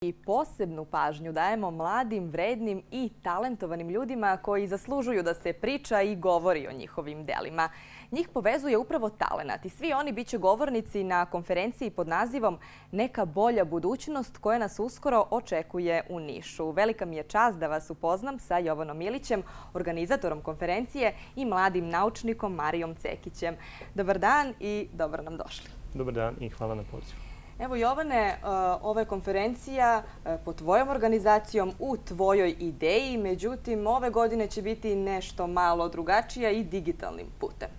I posebnu pažnju dajemo mladim, vrednim i talentovanim ljudima koji zaslužuju da se priča i govori o njihovim delima. Njih povezuje upravo talenat i svi oni biće govornici na konferenciji pod nazivom Neka bolja budućnost koja nas uskoro očekuje u Nišu. Velika mi je čast da vas upoznam sa Jovanom Ilićem, organizatorom konferencije i mladim naučnikom Marijom Cekićem. Dobar dan i dobro nam došli. Dobar dan i hvala na pozivu. Evo Jovane, ova je konferencija pod tvojom organizacijom u tvojoj ideji, međutim ove godine će biti nešto malo drugačija i digitalnim putem.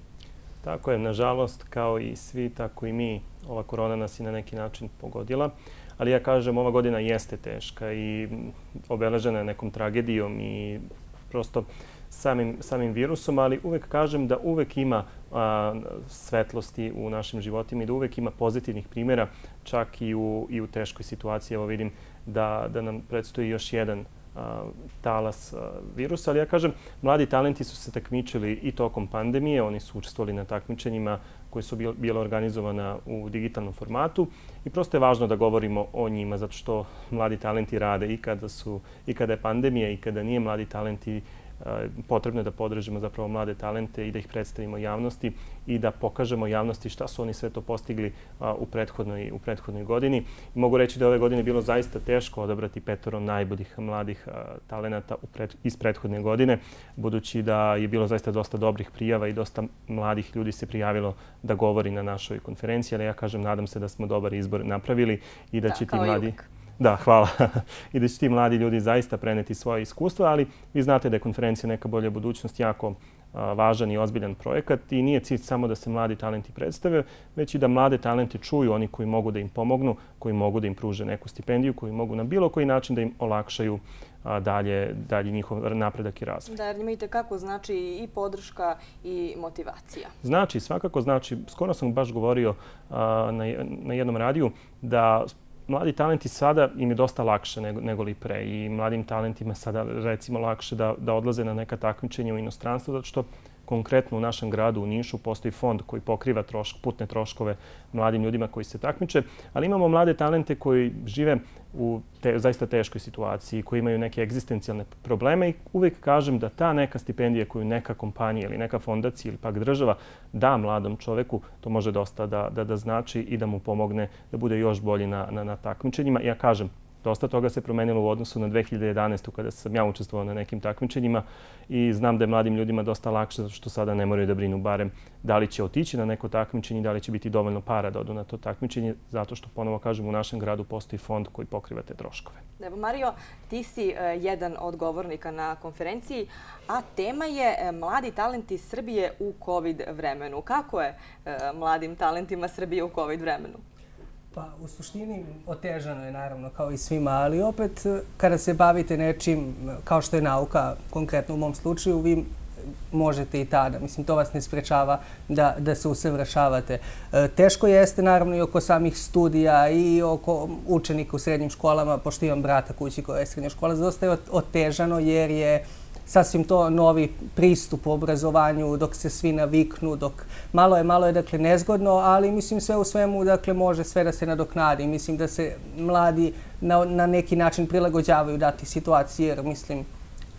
Tako je, nažalost, kao i svi, tako i mi, ova korona nas je na neki način pogodila. Ali ja kažem, ova godina jeste teška i obeležena je nekom tragedijom i prosto samim virusom, ali uvek kažem da uvek ima svetlosti u našim životima i da uvek ima pozitivnih primjera, čak i u teškoj situaciji. Evo vidim da nam predstoji još jedan talas virusa, ali ja kažem, mladi talenti su se takmičili i tokom pandemije, oni su učestvovali na takmičenjima koje su bile organizovana u digitalnom formatu i prosto je važno da govorimo o njima, zato što mladi talenti rade i kada je pandemija i kada nije. Mladi talenti potrebno je da podržimo zapravo mlade talente i da ih predstavimo javnosti i da pokažemo javnosti šta su oni sve to postigli u prethodnoj godini. I mogu reći da ove godine bilo zaista teško odabrati 5 najboljih mladih talenata iz prethodne godine, budući da je bilo zaista dosta dobrih prijava i dosta mladih ljudi se prijavilo da govori na našoj konferenciji, ali ja kažem, nadam se da smo dobar izbor napravili i da će ti mladi... Da, hvala. I da će ti mladi ljudi zaista preneti svoje iskustva, ali vi znate da je konferencija Neka bolja budućnost jako važan i ozbiljan projekat i nije cilj samo da se mladi talenti predstave, već i da mlade talente čuju oni koji mogu da im pomognu, koji mogu da im pruže neku stipendiju, koji mogu na bilo koji način da im olakšaju dalje njihov napredak i razvoj. Da, jer njima itekako znači i podrška i motivacija. Znači, svakako znači. Skoro sam baš govorio na jednom radiju da mladi talenti sada im je dosta lakše nego li pre i mladim talentima sada recimo lakše da odlaze na neka takmičenja u inostranstvo, zato što konkretno u našem gradu u Nišu postoji fond koji pokriva putne troškove mladim ljudima koji se takmiče, ali imamo mlade talente koji žive u zaista teškoj situaciji, koji imaju neke egzistencijalne probleme i uvijek kažem da ta neka stipendija koju neka kompanija ili neka fondacija ili pak država da mladom čoveku, to može dosta da znači i da mu pomogne da bude još bolji na takmičenjima. Ja kažem, dosta toga se promenilo u odnosu na 2011. kada sam ja učestvovao na nekim takmičenjima i znam da je mladim ljudima dosta lakše zato što sada ne moraju da brinu barem da li će otići na neko takmičenje i da li će biti dovoljno para da odu na to takmičenje, zato što, ponovo kažem, u našem gradu postoji fond koji pokriva te troškove. Evo, Mario, ti si jedan od govornika na konferenciji, a tema je Mladi talenti Srbije u COVID vremenu. Kako je mladim talentima Srbije u COVID vremenu? Pa, u suštini otežano je naravno kao i svima, ali opet kada se bavite nečim kao što je nauka, konkretno u mom slučaju, vi možete i tada. Mislim, to vas ne sprečava da se usavršavate. Teško jeste naravno i oko samih studija i oko učenika u srednjim školama, pošto imam brata kući koja je srednja škola, dosta je otežano jer je sasvim to novi pristup u obrazovanju, dok se svi naviknu, dok malo je dakle nezgodno, ali mislim sve u svemu dakle može sve da se nadoknadi. Mislim da se mladi na neki način prilagođavaju dati situaciji, jer mislim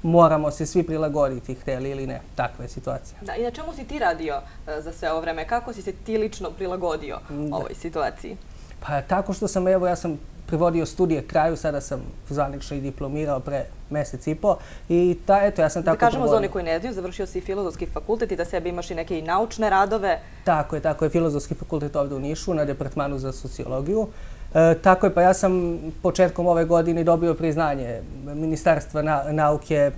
moramo se svi prilagoditi, hteli ili ne. Takva je situacija. Da, i na čemu si ti radio za sve ovo vreme? Kako si se ti lično prilagodio ovoj situaciji? Pa tako što sam, evo, ja sam privodio studije kraju, sada sam zvanično i diplomirao pre mjesec i po. I eto, ja sam tako... Da kažemo za one koji ne znaju, završio si Filozofski fakultet i da sebi imaš i neke naučne radove. Tako je, Filozofski fakultet ovdje u Nišu na departmanu za sociologiju. Tako je, pa ja sam početkom ove godine dobio priznanje Ministarstva nauke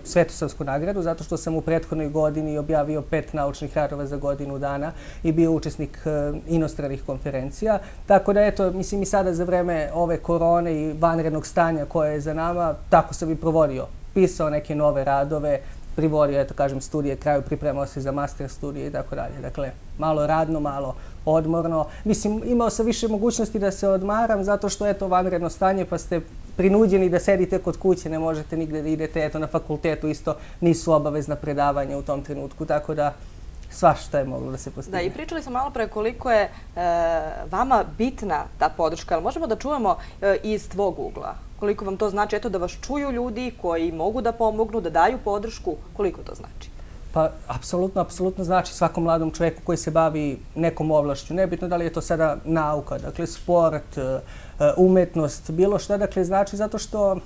Svetosavsku nagradu, zato što sam u prethodnoj godini objavio 5 naučnih radova za godinu dana i bio učesnik inostranih konferencija. Tako da, eto, mislim i sada za vreme ove korone i vanrednog stanja koje je za nama, tako sam i provodio. Pisao neke nove radove, privodio, eto kažem, studije kraju, pripremao se za master studije i tako dalje. Dakle, malo radno, malo odmorno. Mislim, imao sam više mogućnosti da se odmaram zato što je to vanredno stanje pa ste prinuđeni da sedite kod kuće, ne možete nigde da idete. Eto, na fakultetu isto nisu obavezna predavanja u tom trenutku, tako da svašta je moglo da se postigne. Da, i pričali smo malo pre koliko je vama bitna ta podrška, ali možemo da čujemo iz tvog ugla? Koliko vam to znači, eto, da vas čuju ljudi koji mogu da pomognu, da daju podršku, koliko to znači? Pa, apsolutno znači svakom mladom čovjeku koji se bavi nekom ovlašću. Nebitno da li je to sada nauka, dakle sport, umetnost, bilo što, dakle znači zato što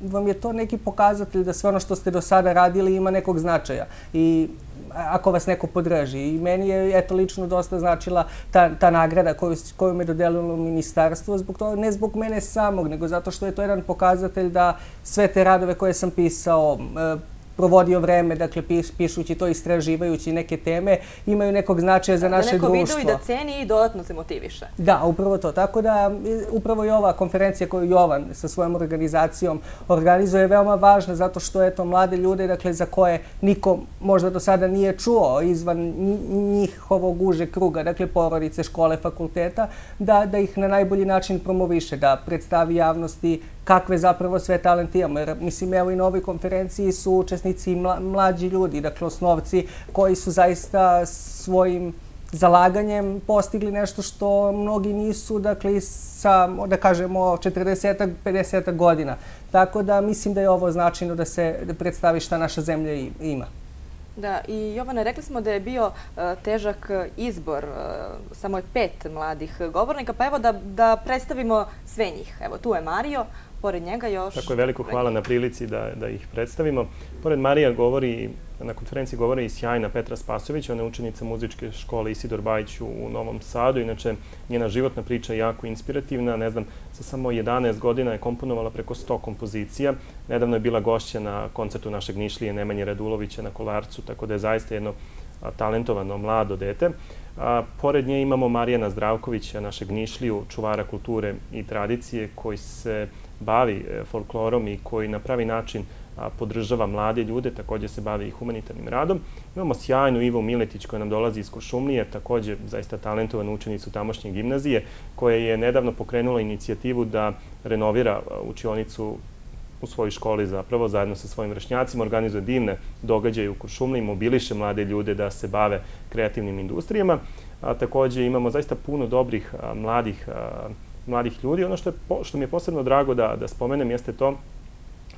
vam je to neki pokazatelj da sve ono što ste do sada radili ima nekog značaja. I ako vas neko podrži. I meni je eto lično dosta značila ta nagrada koju me dodelilo ministarstvo, ne zbog mene samog, nego zato što je to jedan pokazatelj da sve te radove koje sam pisao, provodio vreme, dakle, pišući to, istraživajući neke teme, imaju nekog značaja za naše društvo. Da neko vidi da ceni i dodatno se motiviše. Da, upravo to. Tako da, upravo i ova konferencija koju Jovan sa svojom organizacijom organizuje je veoma važna, zato što je to mlade ljude, dakle, za koje niko možda do sada nije čuo izvan njihovog uže kruga, dakle, porodice, škole, fakulteta, da ih na najbolji način promoviše, da predstavi javnosti kakve zapravo sve talente imamo. Jer, mislim, evo i na ovoj konferenciji su učesnici mlađi ljudi, dakle osnovci koji su zaista svojim zalaganjem postigli nešto što mnogi nisu, dakle, sa, da kažemo, 40-50 godina. Tako da mislim da je ovo značajno da se predstavi šta naša zemlja ima. Da, i Jovane, rekli smo da je bio težak izbor, samo je 5 mladih govornika, pa evo da predstavimo sve njih. Evo, tu je Mario, pored njega još... Tako je, veliko hvala na prilici da ih predstavimo. Pored Marija na konferenciji govori i sjajna Petra Spasović, ona je učenica muzičke škole Isidor Bajić u Novom Sadu. Inače, njena životna priča je jako inspirativna. Ne znam, sa samo 11 godina je komponovala preko 100 kompozicija. Nedavno je bila gošća na koncertu našeg Nišlije Nemanje Radulovića na Kolarcu, tako da je zaista jedno talentovano mlado dete. Pored nje imamo Marijana Zdravkovića, našeg Nišliju, čuvara kulture i tradicije, koji se bavi folklorom i koji na pravi način podržava mlade ljude, također se bavi i humanitarnim radom. Imamo sjajnu Ivu Miletić koja nam dolazi iz Kuršumlije, također zaista talentovanu učenicu tamošnje gimnazije, koja je nedavno pokrenula inicijativu da renovira učionicu u svojoj školi zapravo, zajedno sa svojim vršnjacima, organizuje divne događaje u Kuršumliji, mobiliše mlade ljude da se bave kreativnim industrijama. Također imamo zaista puno dobrih mladih ljudi. Ono što mi je posebno drago da spomenem jeste to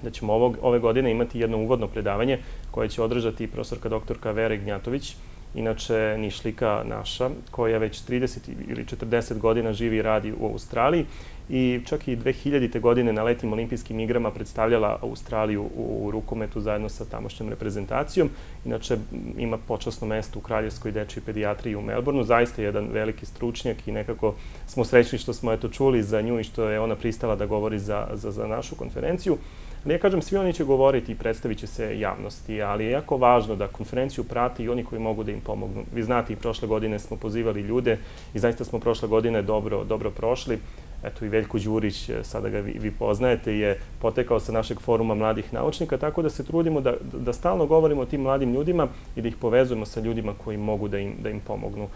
da ćemo ove godine imati jedno uvodno predavanje koje će održati profesorka doktorka Vera Ignjatović, inače Nišlika naša, koja već 30 ili 40 godina živi i radi u Australiji i čak i 2000. godine na letnjim olimpijskim igrama predstavljala Australiju u rukometu zajedno sa tamošnjom reprezentacijom. Inače, ima počasno mesto u Kraljevskoj dečjoj pedijatriji u Melbourneu. Zaista je jedan veliki stručnjak i nekako smo srećni što smo čuli za nju i što je ona pristala da govori za našu konferenciju. Ali ja kažem, svi oni će govoriti i predstavit će se javnosti, ali je jako važno da konferenciju prati i oni koji mogu da im pomognu. Vi znate, i prošle godine smo pozivali ljude i zaista smo prošle godine dobro prošli. Eto, i Veljko Đurić, sada ga vi poznajete, je potekao sa našeg foruma mladih naučnika, tako da se trudimo da stalno govorimo o tim mladim ljudima i da ih povezujemo sa ljudima koji mogu da im pomognu.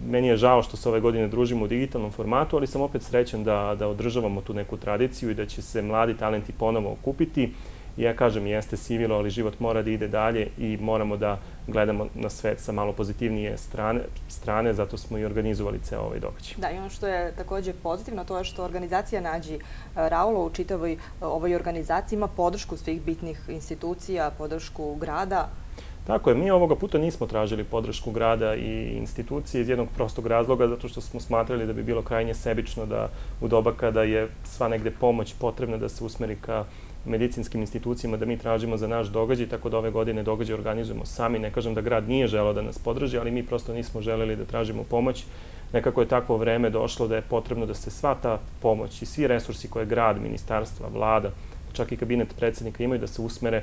Meni je žao što se ove godine družimo u digitalnom formatu, ali sam opet srećan da održavamo tu neku tradiciju i da će se mladi talenti ponovo okupiti. Ja kažem, jeste sivilo, ali život mora da ide dalje i moramo da gledamo na svet sa malo pozitivnije strane, zato smo i organizovali ceo ovaj događaj. Da, i ono što je također pozitivno, to je što organizacija Nađi Raulo u čitavoj ovoj organizaciji ima podršku svih bitnih institucija, podršku grada. Tako je, mi ovoga puta nismo tražili podršku grada i institucije iz jednog prostog razloga, zato što smo smatrali da bi bilo krajnje sebično da u doba kada je sva negde pomoć potrebna da se usmeri ka medicinskim institucijama, da mi tražimo za naš događaj, tako da ove godine događaj organizujemo sami. Ne kažem da grad nije želeo da nas podrži, ali mi prosto nismo želeli da tražimo pomoć. Nekako je takvo vreme došlo da je potrebno da se sva ta pomoć i svi resursi koje grad, ministarstva, vlada, čak i kabinet predsjednika imaju da se usmere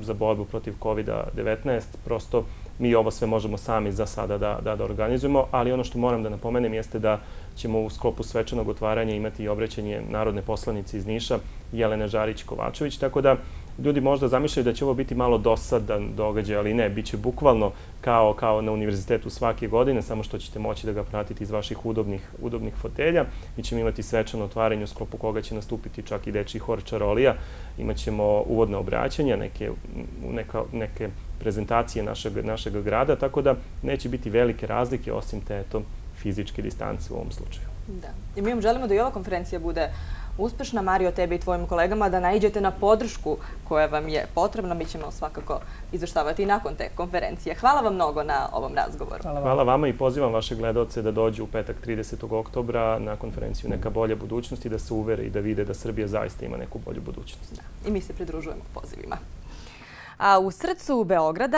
za borbu protiv COVID-19. Prosto mi ovo sve možemo sami za sada da organizujemo, ali ono što moram da napomenem jeste da ćemo u sklopu svečanog otvaranja imati i obraćanje narodne poslanice iz Niša, Jelene Žarić-Kovačević, tako da ljudi možda zamišljaju da će ovo biti malo dosadan događaj, ali ne, bit će bukvalno kao na univerzitetu svake godine, samo što ćete moći da ga pratite iz vaših udobnih fotelja. Mi ćemo imati svečano otvaranje u sklopu koga će nastupiti čak i dečiji hor Čarolija. Imaćemo uvodne obraćanja, neke prezentacije našeg grada, tako da neće biti velike razlike osim te fizičke distance u ovom slučaju. Da. I mi vam želimo da i ova konferencija bude uspešna. Mario, tebi i tvojim kolegama da naiđete na podršku koja vam je potrebna. Mi ćemo svakako izveštavati i nakon te konferencije. Hvala vam mnogo na ovom razgovoru. Hvala vama i pozivam vaše gledaoce da dođu u petak 30. oktobra na konferenciju Neka bolja budućnost i da se uvere i da vide da Srbija zaista ima neku bolju budućnost. Da. I mi se pridružujemo pozivima. A u srcu Beograda